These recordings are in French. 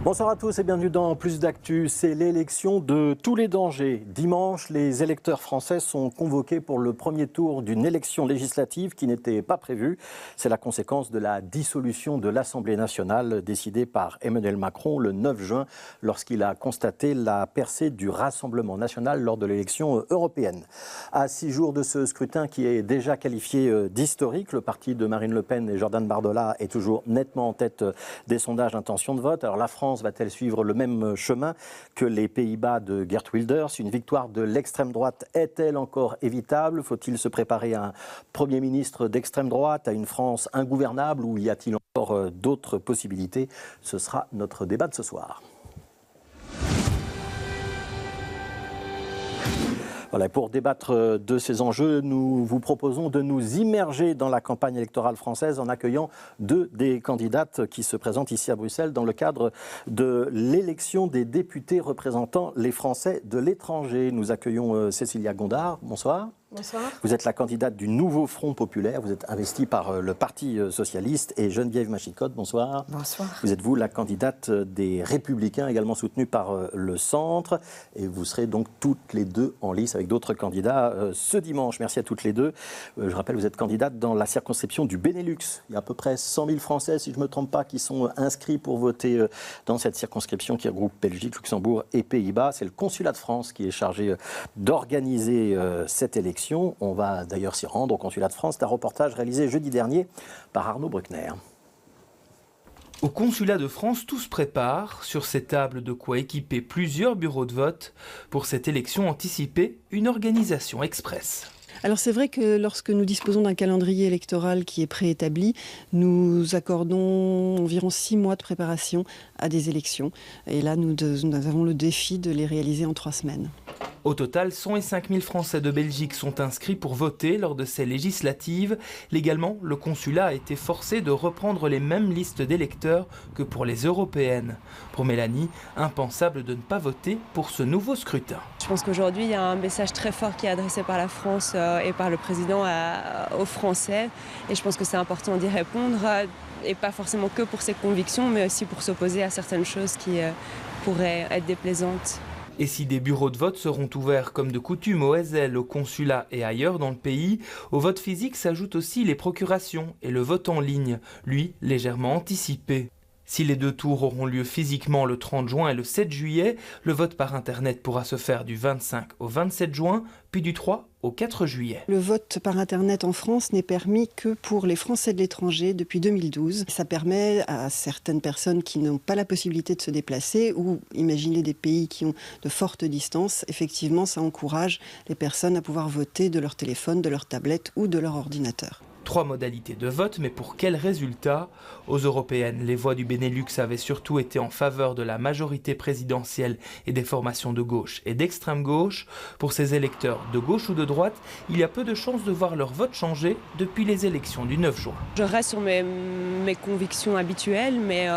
Bonsoir à tous et bienvenue dans Plus d'Actu. C'est l'élection de tous les dangers. Dimanche, les électeurs français sont convoqués pour le premier tour d'une élection législative qui n'était pas prévue. C'est la conséquence de la dissolution de l'Assemblée nationale décidée par Emmanuel Macron le 9 juin lorsqu'il a constaté la percée du Rassemblement national lors de l'élection européenne. À 6 jours de ce scrutin qui est déjà qualifié d'historique, le parti de Marine Le Pen et Jordan Bardella est toujours nettement en tête des sondages d'intention de vote. Alors la France va-t-elle suivre le même chemin que les Pays-Bas de Geert Wilders? Une victoire de l'extrême droite est-elle encore évitable? Faut-il se préparer à un Premier ministre d'extrême droite, à une France ingouvernable, ou y a-t-il encore d'autres possibilités? Ce sera notre débat de ce soir. Voilà, pour débattre de ces enjeux, nous vous proposons de nous immerger dans la campagne électorale française en accueillant deux des candidates qui se présentent ici à Bruxelles dans le cadre de l'élection des députés représentant les Français de l'étranger. Nous accueillons Cécilia Gondard. Bonsoir. Bonsoir. Vous êtes la candidate du Nouveau Front Populaire. Vous êtes investie par le Parti Socialiste. Et Geneviève Machicotte, bonsoir. Bonsoir. Vous êtes vous la candidate des Républicains, également soutenue par le Centre. Et vous serez donc toutes les deux en lice avec d'autres candidats ce dimanche. Merci à toutes les deux. Je rappelle, vous êtes candidate dans la circonscription du Benelux. Il y a à peu près 100 000 Français, si je ne me trompe pas, qui sont inscrits pour voter dans cette circonscription qui regroupe Belgique, Luxembourg et Pays-Bas. C'est le consulat de France qui est chargé d'organiser cette élection. On va d'ailleurs s'y rendre au consulat de France. C'est un reportage réalisé jeudi dernier par Arnaud Bruckner. Au consulat de France, tout se prépare. Sur ces tables, de quoi équiper plusieurs bureaux de vote. Pour cette élection anticipée, une organisation express. Alors c'est vrai que lorsque nous disposons d'un calendrier électoral qui est préétabli, nous accordons environ 6 mois de préparation à des élections. Et là, nous avons le défi de les réaliser en 3 semaines. Au total, 105 000 Français de Belgique sont inscrits pour voter lors de ces législatives. Légalement, le consulat a été forcé de reprendre les mêmes listes d'électeurs que pour les européennes. Pour Mélanie, impensable de ne pas voter pour ce nouveau scrutin. Je pense qu'aujourd'hui, il y a un message très fort qui est adressé par la France et par le président aux Français. Et je pense que c'est important d'y répondre, et pas forcément que pour ses convictions, mais aussi pour s'opposer à certaines choses qui pourraient être déplaisantes. Et si des bureaux de vote seront ouverts comme de coutume au Hesel, au consulat et ailleurs dans le pays, au vote physique s'ajoutent aussi les procurations et le vote en ligne, lui légèrement anticipé. Si les 2 tours auront lieu physiquement le 30 juin et le 7 juillet, le vote par Internet pourra se faire du 25 au 27 juin, puis du 3 au 4 juillet. Le vote par Internet en France n'est permis que pour les Français de l'étranger depuis 2012. Ça permet à certaines personnes qui n'ont pas la possibilité de se déplacer, ou imaginez des pays qui ont de fortes distances, effectivement ça encourage les personnes à pouvoir voter de leur téléphone, de leur tablette ou de leur ordinateur. 3 modalités de vote, mais pour quels résultats? Aux européennes, les voix du Benelux avaient surtout été en faveur de la majorité présidentielle et des formations de gauche et d'extrême gauche. Pour ces électeurs de gauche ou de droite, il y a peu de chances de voir leur vote changer depuis les élections du 9 juin. Je reste sur mes convictions habituelles, mais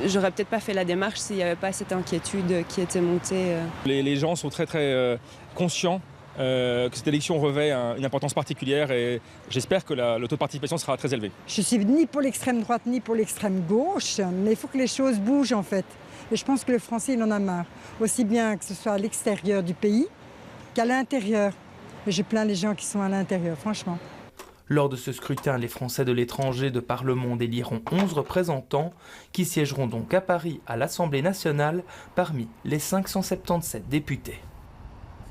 j'aurais peut-être pas fait la démarche s'il n'y avait pas cette inquiétude qui était montée. Les gens sont très conscients que cette élection revêt une importance particulière, et j'espère que le taux de participation sera très élevé. Je ne suis ni pour l'extrême droite ni pour l'extrême gauche, mais il faut que les choses bougent en fait. Et je pense que le Français, il en a marre. Aussi bien que ce soit à l'extérieur du pays qu'à l'intérieur. Et je plains les gens qui sont à l'intérieur, franchement. Lors de ce scrutin, les Français de l'étranger de par le monde éliront 11 représentants qui siégeront donc à Paris à l'Assemblée nationale parmi les 577 députés.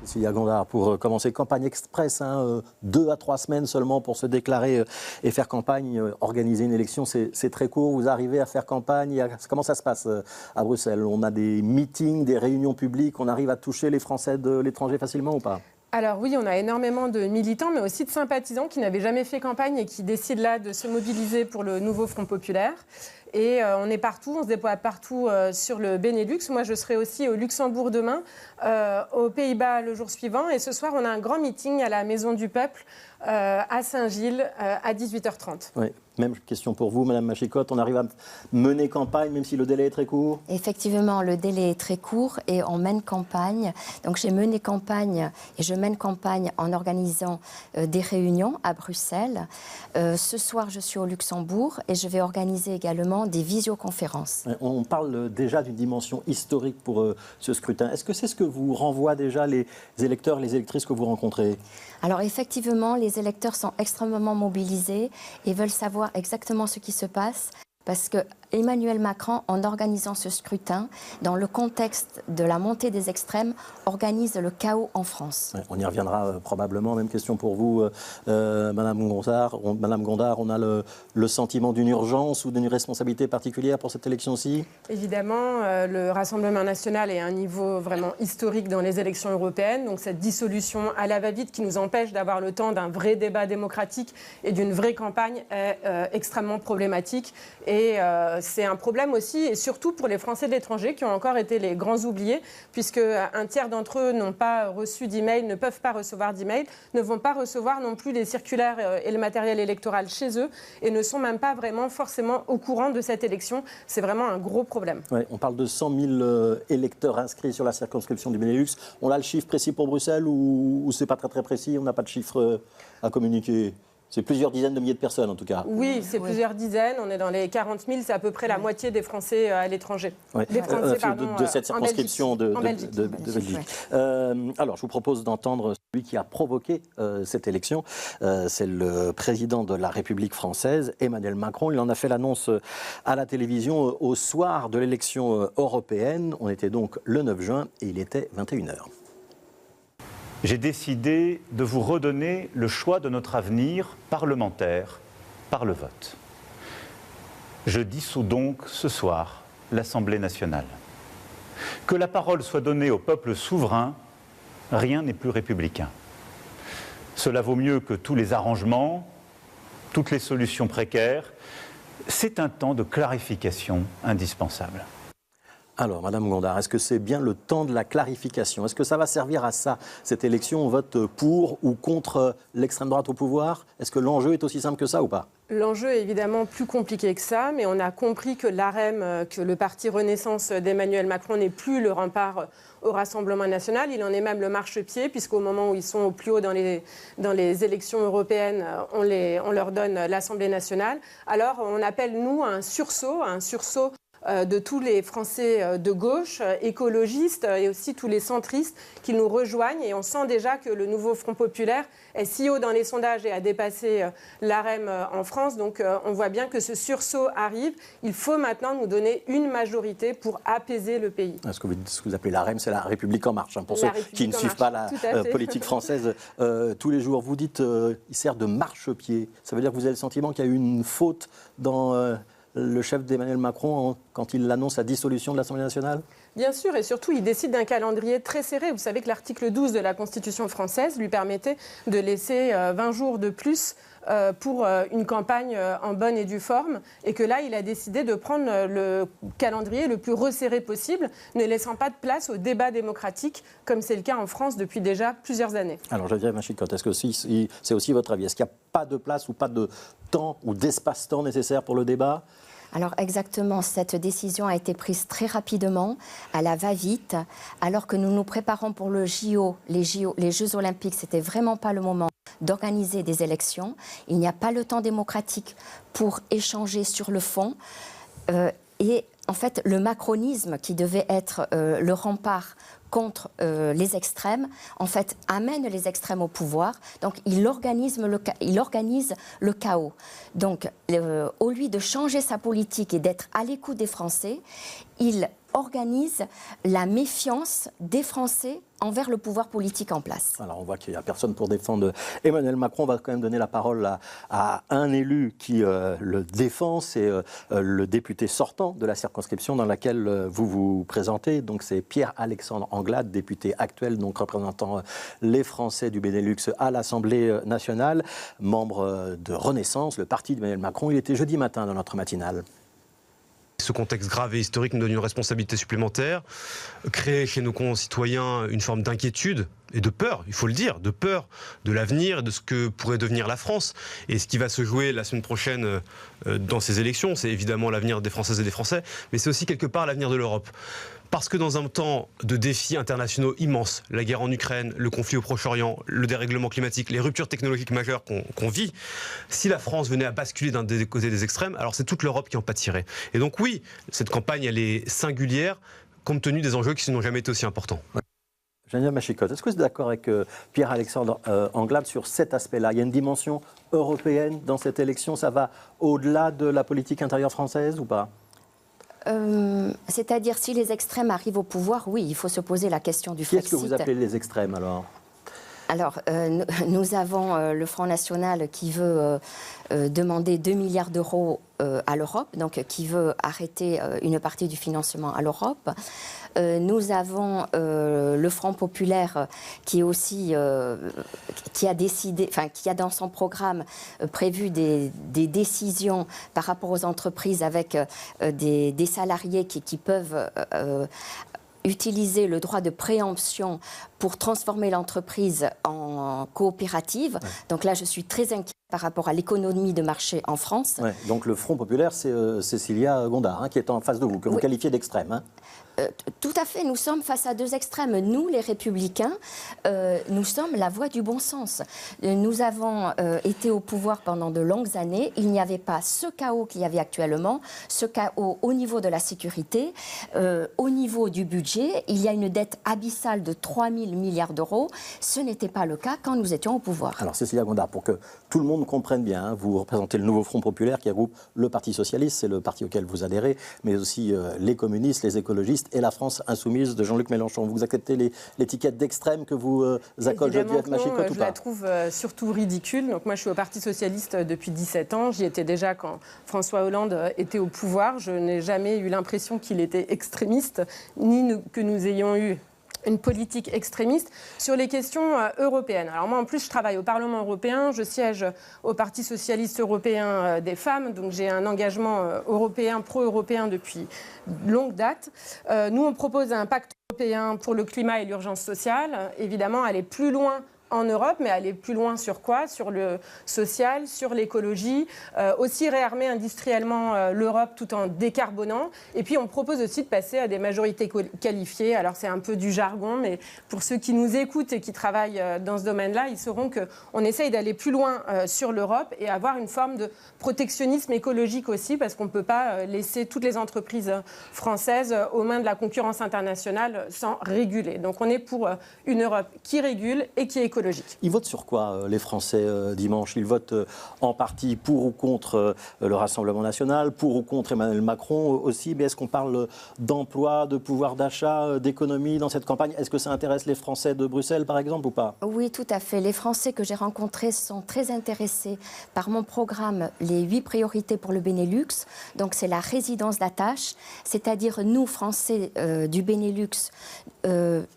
Cécilia Gondard, pour commencer, campagne express, 2 à 3 semaines seulement pour se déclarer et faire campagne. Organiser une élection, c'est très court. Vous arrivez à faire campagne. Comment ça se passe à Bruxelles? On a des meetings, des réunions publiques. On arrive à toucher les Français de l'étranger facilement ou pas? Alors oui, on a énormément de militants, mais aussi de sympathisants qui n'avaient jamais fait campagne et qui décident là de se mobiliser pour le Nouveau Front Populaire. Et on est partout, on se déploie partout sur le Benelux. Moi, je serai aussi au Luxembourg demain, aux Pays-Bas le jour suivant. Et ce soir, on a un grand meeting à la Maison du Peuple à Saint-Gilles à 18h30. Oui. Même question pour vous, Madame Machicotte. On arrive à mener campagne, même si le délai est très court? Effectivement, le délai est très court et on mène campagne. Donc j'ai mené campagne et je mène campagne en organisant des réunions à Bruxelles. Ce soir, je suis au Luxembourg et je vais organiser également des visioconférences. On parle déjà d'une dimension historique pour ce scrutin. Est-ce que c'est ce que vous renvoient déjà les électeurs et les électrices que vous rencontrez? Alors effectivement, les électeurs sont extrêmement mobilisés et veulent savoir exactement ce qui se passe. Parce que Emmanuel Macron, en organisant ce scrutin, dans le contexte de la montée des extrêmes, organise le chaos en France. Ouais, on y reviendra probablement. Même question pour vous, Madame Gondard. On a le sentiment d'une urgence ou d'une responsabilité particulière pour cette élection-ci? Évidemment, le Rassemblement national est à un niveau vraiment historique dans les élections européennes. Donc cette dissolution à la va-vite qui nous empêche d'avoir le temps d'un vrai débat démocratique et d'une vraie campagne est extrêmement problématique. Et c'est un problème aussi, et surtout pour les Français de l'étranger qui ont encore été les grands oubliés, puisque un tiers d'entre eux n'ont pas reçu d'email, ne peuvent pas recevoir d'email, ne vont pas recevoir non plus les circulaires et le matériel électoral chez eux, et ne sont même pas vraiment forcément au courant de cette élection. C'est vraiment un gros problème. Ouais, on parle de 100 000 électeurs inscrits sur la circonscription du Benelux. On a le chiffre précis pour Bruxelles ou c'est pas très précis? On n'a pas de chiffre à communiquer? C'est plusieurs dizaines de milliers de personnes, en tout cas. Oui, c'est plusieurs dizaines. On est dans les 40 000. C'est à peu près la moitié des Français à l'étranger. Ouais. Des Français, pardon, de cette circonscription de Belgique. Belgique. Alors, je vous propose d'entendre celui qui a provoqué cette élection. C'est le président de la République française, Emmanuel Macron. Il en a fait l'annonce à la télévision au soir de l'élection européenne. On était donc le 9 juin et il était 21h. J'ai décidé de vous redonner le choix de notre avenir parlementaire par le vote. Je dissous donc ce soir l'Assemblée nationale. Que la parole soit donnée au peuple souverain, rien n'est plus républicain. Cela vaut mieux que tous les arrangements, toutes les solutions précaires. C'est un temps de clarification indispensable. Alors, Madame Gondard, est-ce que c'est bien le temps de la clarification? Est-ce que ça va servir à ça, cette élection? On vote pour ou contre l'extrême droite au pouvoir? Est-ce que l'enjeu est aussi simple que ça ou pas? L'enjeu est évidemment plus compliqué que ça, mais on a compris que l'AREM, que le parti Renaissance d'Emmanuel Macron n'est plus le rempart au Rassemblement national. Il en est même le marchepied, puisqu'au moment où ils sont au plus haut dans les élections européennes, on leur donne l'Assemblée nationale. Alors, on appelle, nous, à un sursaut de tous les Français de gauche, écologistes et aussi tous les centristes qui nous rejoignent. Et on sent déjà que le nouveau Front populaire est si haut dans les sondages et a dépassé l'AREM en France. Donc on voit bien que ce sursaut arrive. Il faut maintenant nous donner une majorité pour apaiser le pays. Ce que vous appelez l'AREM, c'est la République en marche. Pour ceux qui ne suivent pas la politique française tous les jours, vous dites il sert de marchepied. Ça veut dire que vous avez le sentiment qu'il y a eu une faute dans... le chef d'Emmanuel Macron quand il annonce la dissolution de l'Assemblée nationale? Bien sûr, et surtout, il décide d'un calendrier très serré. Vous savez que l'article 12 de la Constitution française lui permettait de laisser 20 jours de plus pour une campagne en bonne et due forme, et que là, il a décidé de prendre le calendrier le plus resserré possible, ne laissant pas de place au débat démocratique, comme c'est le cas en France depuis déjà plusieurs années. Alors, Geneviève Machicotte, est-ce que c'est aussi votre avis? Est-ce qu'il n'y a pas de place ou pas de temps ou d'espace-temps nécessaire pour le débat? Alors exactement, cette décision a été prise très rapidement, à la va-vite, alors que nous nous préparons pour les Jeux Olympiques. C'était vraiment pas le moment d'organiser des élections. Il n'y a pas le temps démocratique pour échanger sur le fond. Et en fait, le macronisme, qui devait être le rempart contre les extrêmes, en fait, amène les extrêmes au pouvoir. Donc, il organise le chaos. Donc, au lieu de changer sa politique et d'être à l'écoute des Français, il organise la méfiance des Français envers le pouvoir politique en place. Alors on voit qu'il n'y a personne pour défendre Emmanuel Macron. On va quand même donner la parole à un élu qui le défend, c'est le député sortant de la circonscription dans laquelle vous vous présentez. Donc c'est Pierre-Alexandre Anglade, député actuel, donc représentant les Français du Benelux à l'Assemblée nationale, membre de Renaissance, le parti d'Emmanuel Macron. Il était jeudi matin dans notre matinale. Ce contexte grave et historique nous donne une responsabilité supplémentaire, créer chez nos concitoyens une forme d'inquiétude et de peur, il faut le dire, de peur de l'avenir et de ce que pourrait devenir la France. Et ce qui va se jouer la semaine prochaine dans ces élections, c'est évidemment l'avenir des Françaises et des Français, mais c'est aussi quelque part l'avenir de l'Europe. Parce que dans un temps de défis internationaux immenses, la guerre en Ukraine, le conflit au Proche-Orient, le dérèglement climatique, les ruptures technologiques majeures qu'on vit, si la France venait à basculer d'un des côtés des extrêmes, alors c'est toute l'Europe qui en pâtirait. Et donc oui, cette campagne, elle est singulière, compte tenu des enjeux qui n'ont jamais été aussi importants. Geneviève Machicotte, est-ce que vous êtes d'accord avec Pierre-Alexandre Anglade sur cet aspect-là? Il y a une dimension européenne dans cette élection, ça va au-delà de la politique intérieure française ou pas? C'est-à-dire, si les extrêmes arrivent au pouvoir, oui, il faut se poser la question du Frexit. Qu'est-ce que vous appelez les extrêmes alors? Alors, nous avons le Front National qui veut demander 2 milliards d'euros à l'Europe, donc qui veut arrêter une partie du financement à l'Europe. Nous avons le Front Populaire qui est aussi qui a décidé, enfin qui a dans son programme prévu des décisions par rapport aux entreprises avec des salariés qui peuvent utiliser le droit de préemption pour transformer l'entreprise en coopérative. Ouais. Donc là, je suis très inquiète par rapport à l'économie de marché en France. Ouais. Donc le Front Populaire, c'est Cécilia Gondard qui est en face de vous, que vous qualifiez d'extrême. Tout à fait, nous sommes face à deux extrêmes. Nous, les Républicains, nous sommes la voie du bon sens. Nous avons été au pouvoir pendant de longues années. Il n'y avait pas ce chaos qu'il y avait actuellement, ce chaos au niveau de la sécurité, au niveau du budget. Il y a une dette abyssale de 3 000 milliards d'euros. Ce n'était pas le cas quand nous étions au pouvoir. Alors Cécilia Gondard, pour que tout le monde comprenne bien, vous représentez le nouveau Front Populaire qui regroupe le Parti Socialiste, c'est le parti auquel vous adhérez, mais aussi les communistes, les écologistes et la France insoumise de Jean-Luc Mélenchon. Vous acceptez l'étiquette d'extrême que vous accole Geneviève Machicotte ou pas? Je la trouve surtout ridicule. Donc moi, je suis au Parti Socialiste depuis 17 ans. J'y étais déjà quand François Hollande était au pouvoir. Je n'ai jamais eu l'impression qu'il était extrémiste, ni que nous ayons eu une politique extrémiste sur les questions européennes. Alors moi, en plus, je travaille au Parlement européen, je siège au Parti socialiste européen des femmes, donc j'ai un engagement européen, pro-européen depuis longue date. Nous, on propose un pacte européen pour le climat et l'urgence sociale, évidemment, aller plus loin en Europe, mais aller plus loin sur quoi? Sur le social, sur l'écologie, aussi réarmer industriellement l'Europe tout en décarbonant. Et puis on propose aussi de passer à des majorités qualifiées. Alors c'est un peu du jargon, mais pour ceux qui nous écoutent et qui travaillent dans ce domaine-là, ils sauront qu'on essaye d'aller plus loin sur l'Europe et avoir une forme de protectionnisme écologique aussi, parce qu'on ne peut pas laisser toutes les entreprises françaises aux mains de la concurrence internationale sans réguler. Donc on est pour une Europe qui régule et qui est écologique. Ils votent sur quoi, les Français, dimanche? Ils votent en partie pour ou contre le Rassemblement national, pour ou contre Emmanuel Macron aussi. Mais est-ce qu'on parle d'emploi, de pouvoir d'achat, d'économie dans cette campagne? Est-ce que ça intéresse les Français de Bruxelles, par exemple, ou pas? Oui, tout à fait. Les Français que j'ai rencontrés sont très intéressés par mon programme, les 8 priorités pour le Benelux. Donc, c'est la résidence d'attache, c'est-à-dire nous, Français du Benelux,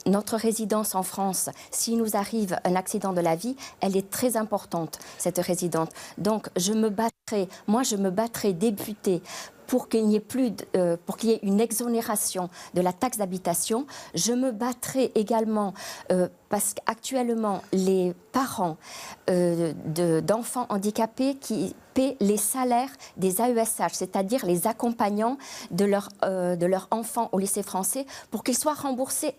notre résidence en France, s'il nous arrive un accident de la vie, elle est très importante, cette résidence. Donc, je me battrai député pour qu'il n'y ait pour qu'il y ait une exonération de la taxe d'habitation. Je me battrai également parce qu'actuellement, les parents d'enfants handicapés qui paient les salaires des AESH, c'est-à-dire les accompagnants de leurs enfants au lycée français, pour qu'ils soient remboursés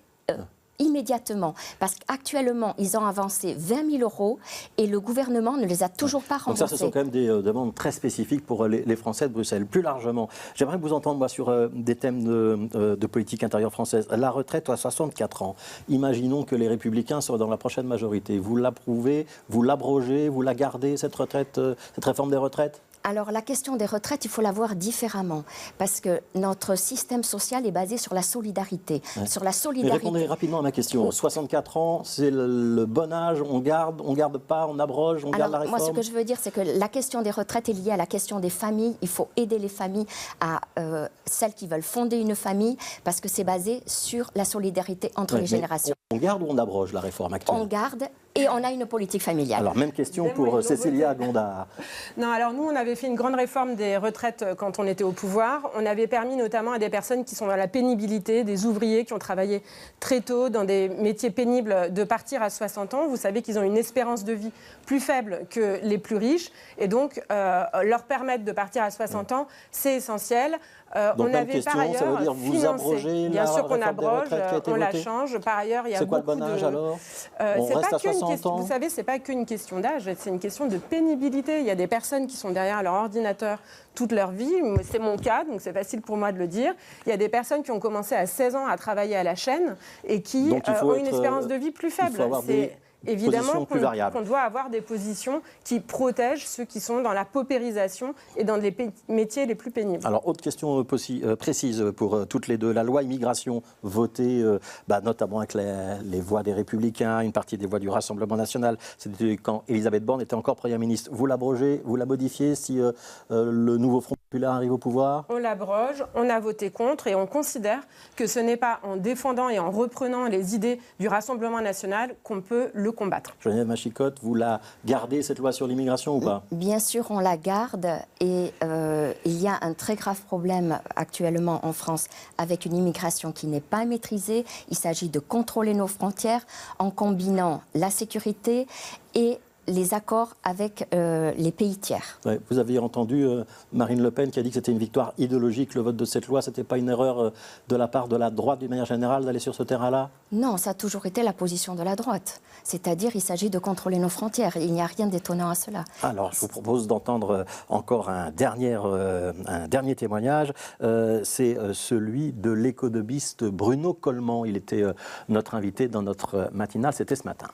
immédiatement, parce qu'actuellement, ils ont avancé 20 000 euros et le gouvernement ne les a toujours pas remboursés. Donc ça, ce sont quand même des demandes très spécifiques pour les Français de Bruxelles. Plus largement, j'aimerais vous entendre moi, sur des thèmes de politique intérieure française. La retraite à 64 ans. Imaginons que les Républicains soient dans la prochaine majorité. Vous l'approuvez, vous l'abrogez, vous la gardez, cette réforme des retraites? Alors, la question des retraites, il faut la voir différemment, parce que notre système social est basé sur la solidarité. Ouais. Sur la solidarité. Mais répondez rapidement à ma question. 64 ans, c'est le bon âge, on garde pas, on abroge, on garde la réforme? Moi, ce que je veux dire, c'est que la question des retraites est liée à la question des familles. Il faut aider les familles, celles qui veulent fonder une famille, parce que c'est basé sur la solidarité entre les générations. On garde ou on abroge la réforme actuelle? On garde, et on a une politique familiale. Alors, même question pour Cécilia Gondard. Non, alors nous, on avait fait une grande réforme des retraites quand on était au pouvoir. On avait permis notamment à des personnes qui sont dans la pénibilité, des ouvriers qui ont travaillé très tôt dans des métiers pénibles, de partir à 60 ans. Vous savez qu'ils ont une espérance de vie plus faible que les plus riches. Et donc, leur permettre de partir à 60 ans, c'est essentiel. Donc, on avait question, par ailleurs ça veut dire vous financé. abrogez Bien la sûr qu'on réforme des abroge, retraites qui a été on la votée. change. Par ailleurs, il y a C'est quoi le beaucoup bon âge alors? c'est reste pas à 60 ans. Vous savez, c'est pas qu'une question d'âge, c'est une question de pénibilité. Il y a des personnes qui sont derrière leur ordinateur toute leur vie. C'est mon cas, donc c'est facile pour moi de le dire. Il y a des personnes qui ont commencé à 16 ans à travailler à la chaîne et qui ont une espérance de vie plus faible. Évidemment qu'on doit avoir des positions qui protègent ceux qui sont dans la paupérisation et dans les métiers les plus pénibles. Alors, autre question précise pour toutes les deux. La loi immigration votée, notamment avec les voix des Républicains, une partie des voix du Rassemblement national, c'était quand Elisabeth Borne était encore Première ministre. Vous l'abrogez, vous la modifiez si le nouveau Front populaire arrive au pouvoir? On l'abroge, on a voté contre et on considère que ce n'est pas en défendant et en reprenant les idées du Rassemblement national qu'on peut le combattre. Geneviève Machicotte, vous la gardez, cette loi sur l'immigration ou pas? Bien sûr, on la garde et il y a un très grave problème actuellement en France avec une immigration qui n'est pas maîtrisée. Il s'agit de contrôler nos frontières en combinant la sécurité et les accords avec les pays tiers. Ouais, vous aviez entendu Marine Le Pen qui a dit que c'était une victoire idéologique, le vote de cette loi. Ce n'était pas une erreur de la part de la droite, d'une manière générale, d'aller sur ce terrain-là? Non, ça a toujours été la position de la droite. C'est-à-dire, il s'agit de contrôler nos frontières. Il n'y a rien d'étonnant à cela. Alors, je vous propose d'entendre encore un dernier témoignage. C'est celui de l'économiste Bruno Coleman. Il était notre invité dans notre matinale. C'était ce matin.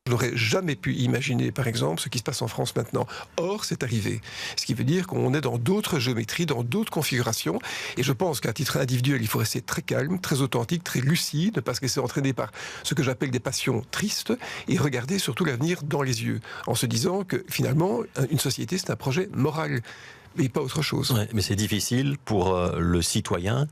Je n'aurais jamais pu imaginer, par exemple, ce qui se passe en France maintenant. Or, c'est arrivé. Ce qui veut dire qu'on est dans d'autres géométries, dans d'autres configurations. Et je pense qu'à titre individuel, il faut rester très calme, très authentique, très lucide, ne pas se laisser entraîner par ce que j'appelle des passions tristes, et regarder surtout l'avenir dans les yeux, en se disant que finalement, une société, c'est un projet moral. Mais pas autre chose. Ouais, mais c'est difficile pour le citoyen,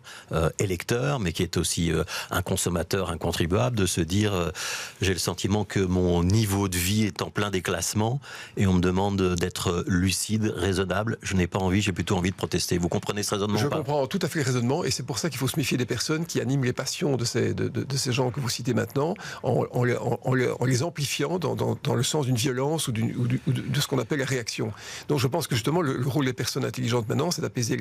électeur, mais qui est aussi un consommateur, un contribuable, de se dire j'ai le sentiment que mon niveau de vie est en plein déclassement et on me demande d'être lucide, raisonnable. Je n'ai pas envie, j'ai plutôt envie de protester. Vous comprenez ce raisonnement? Je comprends tout à fait le raisonnement et c'est pour ça qu'il faut se méfier des personnes qui animent les passions de ces gens que vous citez maintenant en les amplifiant dans le sens d'une violence ou de ce qu'on appelle la réaction. Donc je pense que justement le rôle des personnes intelligentes maintenant, c'est d'apaiser,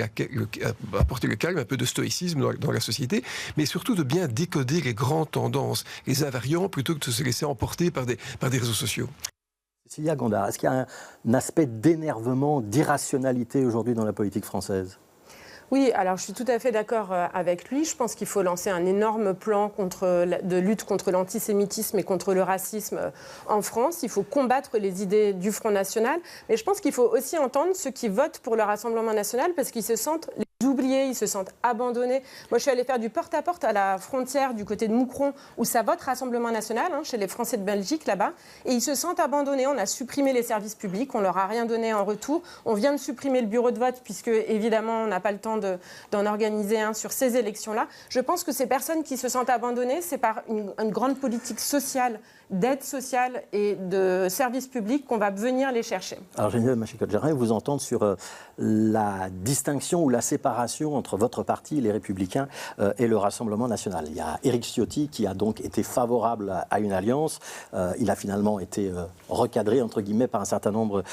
apporter le calme, un peu de stoïcisme dans la société, mais surtout de bien décoder les grandes tendances, les invariants, plutôt que de se laisser emporter par des réseaux sociaux. Cécilia Gondard, est-ce qu'il y a un aspect d'énervement, d'irrationalité aujourd'hui dans la politique française? Oui, alors je suis tout à fait d'accord avec lui. Je pense qu'il faut lancer un énorme plan de lutte contre l'antisémitisme et contre le racisme en France. Il faut combattre les idées du Front National. Mais je pense qu'il faut aussi entendre ceux qui votent pour le Rassemblement National parce qu'ils se sentent oubliés, ils se sentent abandonnés. Moi, je suis allée faire du porte-à-porte à la frontière du côté de Moucron, où ça vote Rassemblement National, chez les Français de Belgique, là-bas. Et ils se sentent abandonnés. On a supprimé les services publics, on leur a rien donné en retour. On vient de supprimer le bureau de vote, puisque, évidemment, on n'a pas le temps d'en organiser un sur ces élections-là. Je pense que ces personnes qui se sentent abandonnées, c'est par une grande politique sociale, d'aide sociale et de services publics qu'on va venir les chercher. Alors, Geneviève Machicotte, j'aimerais vous entendre sur la distinction ou la séparation entre votre parti, les Républicains, et le Rassemblement national. Il y a Éric Ciotti qui a donc été favorable à une alliance. Il a finalement été recadré, entre guillemets, par un certain nombre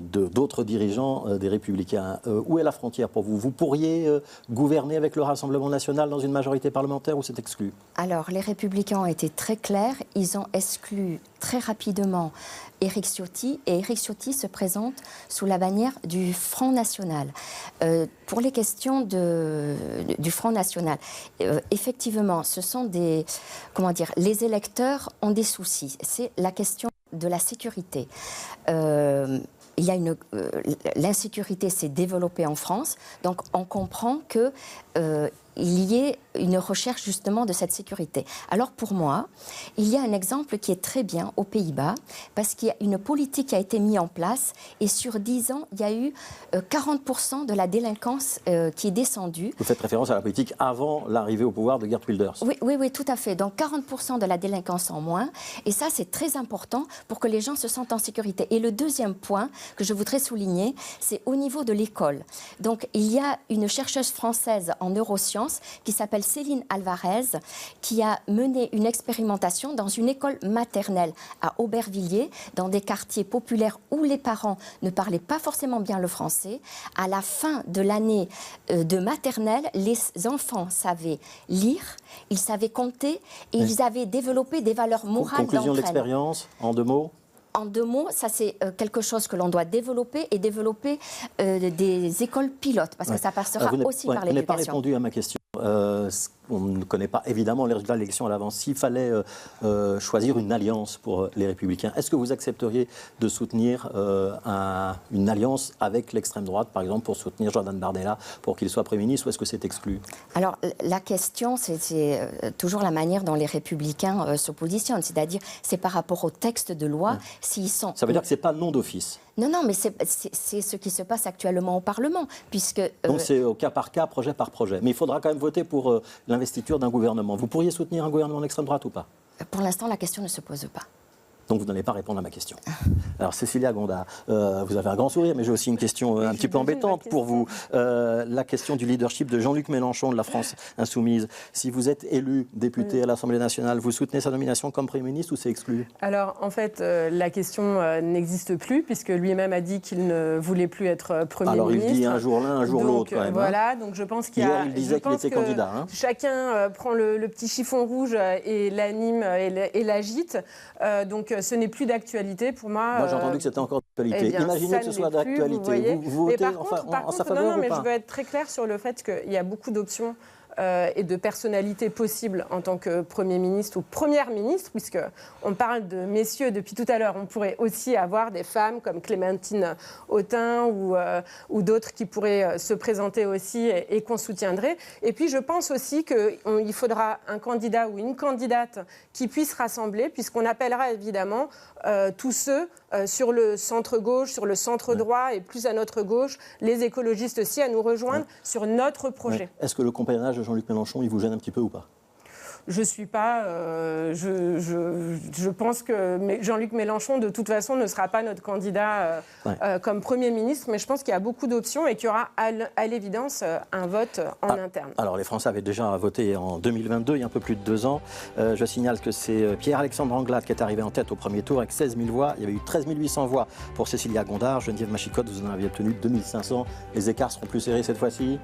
d'autres dirigeants des Républicains. Où est la frontière pour vous? Vous pourriez gouverner avec le Rassemblement national dans une majorité parlementaire ou c'est exclu? Alors, les Républicains ont été très clairs. Ils ont exclu très rapidement Éric Ciotti, et Éric Ciotti se présente sous la bannière du Front National. Pour les questions du Front National, effectivement, ce sont les électeurs ont des soucis. C'est la question de la sécurité. L'insécurité s'est développée en France, donc on comprend que il y ait une recherche justement de cette sécurité. Alors pour moi, il y a un exemple qui est très bien aux Pays-Bas, parce qu'il y a une politique qui a été mise en place et sur 10 ans, il y a eu 40% de la délinquance qui est descendue. Vous faites référence à la politique avant l'arrivée au pouvoir de Geert Wilders. Oui, tout à fait. Donc 40% de la délinquance en moins. Et ça, c'est très important pour que les gens se sentent en sécurité. Et le deuxième point que je voudrais souligner, c'est au niveau de l'école. Donc il y a une chercheuse française en neurosciences qui s'appelle Céline Alvarez, qui a mené une expérimentation dans une école maternelle à Aubervilliers, dans des quartiers populaires où les parents ne parlaient pas forcément bien le français. À la fin de l'année de maternelle, les enfants savaient lire, ils savaient compter et ils avaient développé des valeurs morales d'entraîne. Conclusion de l'expérience, en 2 mots? En 2 mots, ça c'est quelque chose que l'on doit développer et développer des écoles pilotes, parce que ça passera aussi par l'éducation. Vous n'avez pas répondu à ma question. On ne connaît pas évidemment les résultats de l'élection à l'avance. S'il fallait choisir une alliance pour les Républicains, est-ce que vous accepteriez de soutenir une alliance avec l'extrême droite, par exemple, pour soutenir Jordan Bardella, pour qu'il soit Premier ministre, ou est-ce que c'est exclu? Alors, la question, c'est toujours la manière dont les Républicains se positionnent, c'est-à-dire c'est par rapport au texte de loi, s'ils sont... Ça veut dire que ce n'est pas non d'office? Non, mais c'est ce qui se passe actuellement au Parlement, puisque... Donc c'est au cas par cas, projet par projet. Mais il faudra quand même voter pour l'investiture d'un gouvernement. Vous pourriez soutenir un gouvernement d'extrême droite ou pas? Pour l'instant, la question ne se pose pas. Donc vous n'allez pas répondre à ma question. Alors Cécilia Gondard, vous avez un grand sourire, mais j'ai aussi une question un petit peu embêtante pour vous. La question du leadership de Jean-Luc Mélenchon de la France Insoumise. Si vous êtes élu député à l'Assemblée nationale, vous soutenez sa nomination comme Premier ministre ou c'est exclu? Alors en fait, la question n'existe plus, puisque lui-même a dit qu'il ne voulait plus être Premier ministre. Alors il dit un jour l'un, un jour l'autre quand même. Voilà, donc je pense qu'il y a... Hier, il disait qu'il était candidat. Chacun prend le petit chiffon rouge et l'anime et l'agite. Donc ce n'est plus d'actualité pour moi. Moi j'ai entendu que c'était encore d'actualité. Imaginez que ce soit d'actualité. Vous votez en sa faveur ou pas? Je veux être très claire sur le fait qu'il y a beaucoup d'options et de personnalités possibles en tant que Premier ministre ou Première ministre, puisqu'on parle de messieurs depuis tout à l'heure. On pourrait aussi avoir des femmes comme Clémentine Autain ou d'autres qui pourraient se présenter aussi et qu'on soutiendrait. Et puis je pense aussi qu'il faudra un candidat ou une candidate qui puisse rassembler, puisqu'on appellera évidemment tous ceux sur le centre-gauche, sur le centre-droit et plus à notre gauche, les écologistes aussi, à nous rejoindre sur notre projet. Est-ce que le compagnonnage de Jean-Luc Mélenchon, il vous gêne un petit peu ou pas? Je suis pas. Je pense que Jean-Luc Mélenchon, de toute façon, ne sera pas notre candidat comme Premier ministre, mais je pense qu'il y a beaucoup d'options et qu'il y aura à l'évidence un vote en interne. Alors, les Français avaient déjà voté en 2022, il y a un peu plus de 2 ans. Je signale que c'est Pierre-Alexandre Anglade qui est arrivé en tête au premier tour avec 16 000 voix. Il y avait eu 13 800 voix pour Cécilia Gondard. Geneviève Machicotte, vous en aviez obtenu 2500. Les écarts seront plus serrés cette fois-ci?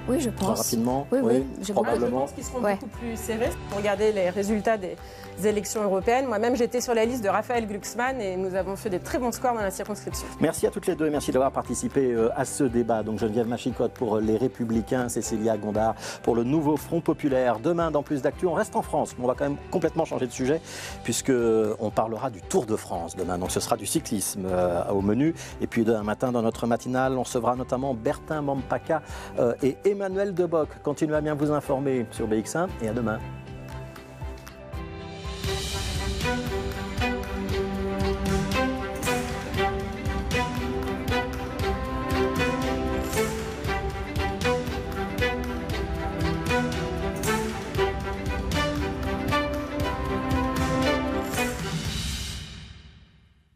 Oui, je pense. Très rapidement? Oui, probablement. Je pense qu'ils seront beaucoup plus serrés. Regardez les résultats des élections européennes. Moi-même, j'étais sur la liste de Raphaël Glucksmann et nous avons fait des très bons scores dans la circonscription. Merci à toutes les deux et merci d'avoir participé à ce débat. Donc Geneviève Machicotte pour les Républicains, Cécilia Gondard pour le nouveau Front Populaire. Demain, dans Plus d'actu, on reste en France. On va quand même complètement changer de sujet puisqu'on parlera du Tour de France demain. Donc ce sera du cyclisme au menu. Et puis demain matin, dans notre matinale, on recevra notamment Bertin Mampaka et Emmanuel Deboc. Continuez à bien vous informer sur BX1 et à demain.